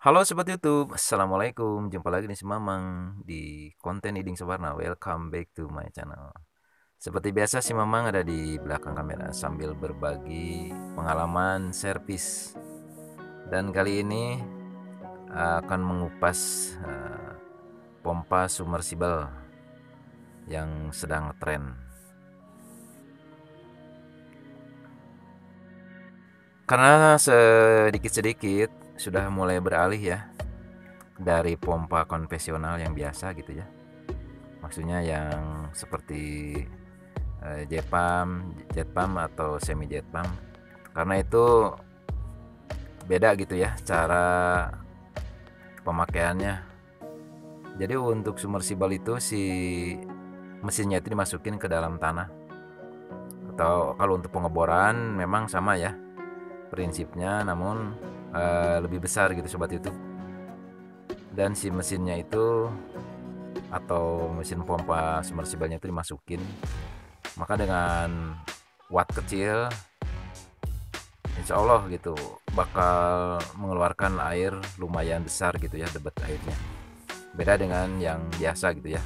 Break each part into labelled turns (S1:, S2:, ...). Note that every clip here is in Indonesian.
S1: Halo Sobat YouTube, Assalamualaikum. Jumpa lagi nih si Mamang di konten Iding Sabarna. Welcome back to my channel. Seperti biasa si Mamang ada di belakang kamera sambil berbagi pengalaman servis. Dan kali ini akan mengupas pompa submersible yang sedang tren. Karena sedikit-sedikit sudah mulai beralih ya dari pompa konvensional yang biasa gitu ya. Maksudnya yang seperti jet pump atau semi jet pump, karena itu beda gitu ya cara pemakaiannya. Jadi untuk submersible itu si mesinnya itu dimasukin ke dalam tanah, atau kalau untuk pengeboran memang sama ya prinsipnya, namun lebih besar gitu sobat YouTube. Dan si mesinnya itu atau mesin pompa submersible-nya itu dimasukin, maka dengan watt kecil insya Allah gitu bakal mengeluarkan air lumayan besar gitu ya, debit airnya. Beda dengan yang biasa gitu ya,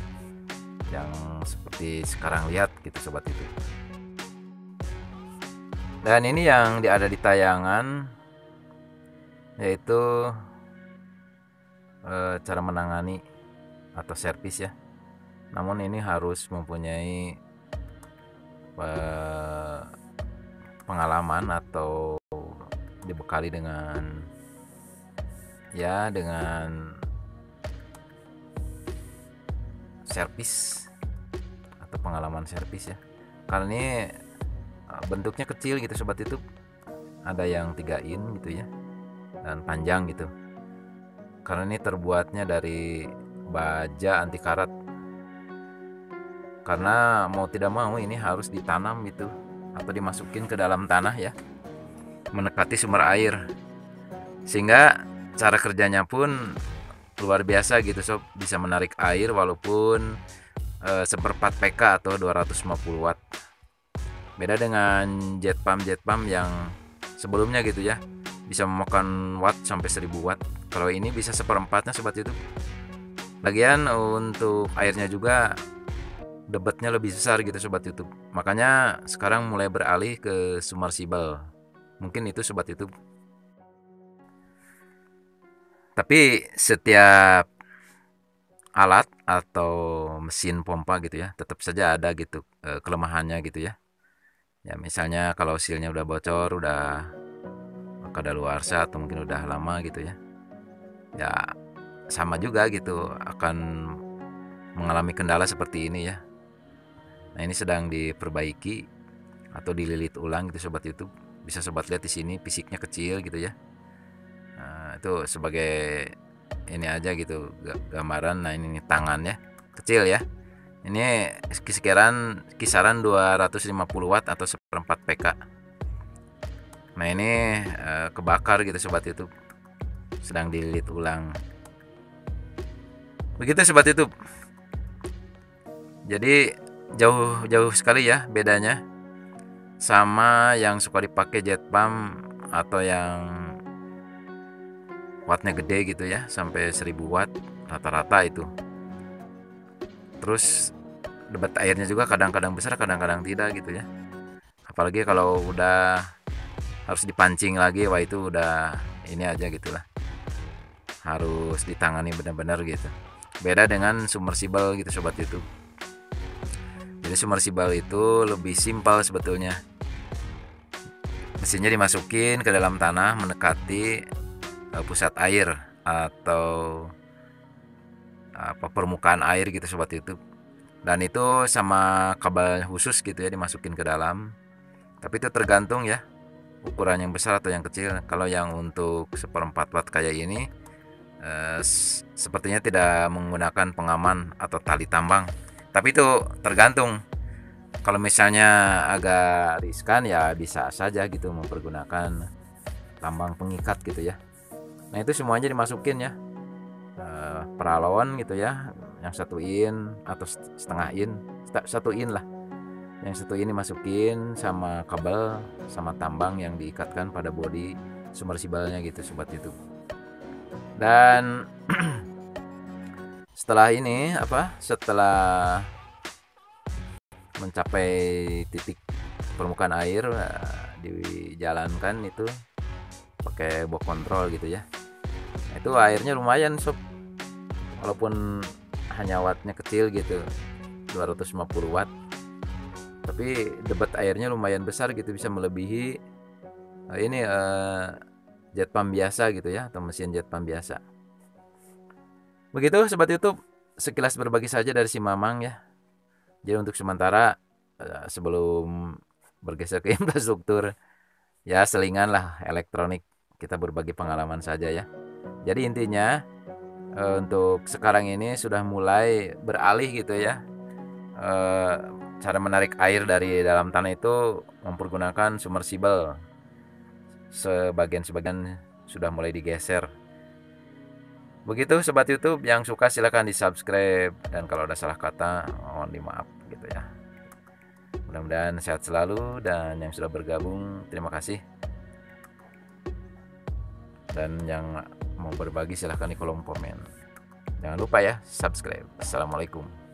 S1: yang seperti sekarang lihat gitu sobat itu. Dan ini yang ada di tayangan, yaitu cara menangani atau servis ya. Namun ini harus mempunyai pengalaman atau dibekali dengan servis atau pengalaman servis ya. Karena ini bentuknya kecil gitu sobat YouTube, ada yang 3 in gitu ya, dan panjang gitu. Karena ini terbuatnya dari baja anti karat, karena mau tidak mau ini harus ditanam gitu atau dimasukin ke dalam tanah ya, mendekati sumber air, sehingga cara kerjanya pun luar biasa gitu sob, bisa menarik air walaupun seperempat PK atau 250 watt. Beda dengan jet pump yang sebelumnya gitu ya, bisa memakan watt sampai 1000 watt. Kalau ini bisa seperempatnya sobat YouTube. Lagian untuk airnya juga debitnya lebih besar gitu sobat YouTube. Makanya sekarang mulai beralih ke submersible. Mungkin itu sobat YouTube. Tapi setiap alat atau mesin pompa gitu ya, tetap saja ada gitu kelemahannya gitu ya. Ya misalnya kalau sealnya udah bocor, udah kadaluarsa atau mungkin udah lama gitu ya. Ya sama juga gitu akan mengalami kendala seperti ini ya. Nah, ini sedang diperbaiki atau dililit ulang gitu sobat YouTube. Bisa sobat lihat di sini fisiknya kecil gitu ya. Nah, itu sebagai ini aja gitu gambaran. Nah, ini tangannya kecil ya. Ini kisaran 250 watt atau seperempat PK. Nah, ini kebakar gitu sobat YouTube. Sedang dililit ulang. Begitu sobat YouTube. Jadi jauh sekali ya bedanya sama yang suka dipakai jet pump atau yang wattnya gede gitu ya, sampai 1000 watt rata-rata itu. Terus debit airnya juga kadang-kadang besar, kadang-kadang tidak gitu ya. Apalagi kalau udah harus dipancing lagi, wah itu udah ini aja gitulah. Harus ditangani benar-benar gitu. Beda dengan submersible gitu sobat YouTube. Jadi submersible itu lebih simpel sebetulnya. Mesinnya dimasukin ke dalam tanah mendekati pusat air atau permukaan air gitu sobat YouTube. Dan itu sama kabel khusus gitu ya dimasukin ke dalam. Tapi itu tergantung ya ukuran yang besar atau yang kecil. Kalau yang untuk seperempat watt kayak ini sepertinya tidak menggunakan pengaman atau tali tambang. Tapi itu tergantung. Kalau misalnya agak riskan ya bisa saja gitu mempergunakan tambang pengikat gitu ya. Nah itu semuanya dimasukin ya, peralon gitu ya, yang 1 in atau setengah in, 1 in lah. Yang 1 in dimasukin sama kabel sama tambang yang diikatkan pada bodi submersible-nya gitu sobat YouTube. Dan setelah ini setelah mencapai titik permukaan air, dijalankan itu pakai box control gitu ya. Itu airnya lumayan sob, walaupun hanya wattnya kecil gitu, 250 watt, tapi debit airnya lumayan besar gitu, bisa melebihi ini jet pump biasa gitu ya, atau mesin jet pump biasa. Begitu sobat YouTube, sekilas berbagi saja dari si Mamang ya. Jadi untuk sementara sebelum bergeser ke infrastruktur, ya selingan lah elektronik, kita berbagi pengalaman saja ya. Jadi intinya untuk sekarang ini sudah mulai beralih gitu ya, cara menarik air dari dalam tanah itu mempergunakan submersible. Sebagian sudah mulai digeser. Begitu sobat YouTube, yang suka silahkan di subscribe, dan kalau ada salah kata mohon dimaaf gitu ya. Mudah-mudahan sehat selalu, dan yang sudah bergabung terima kasih, dan yang mau berbagi silahkan di kolom komen. Jangan lupa ya subscribe. Assalamualaikum.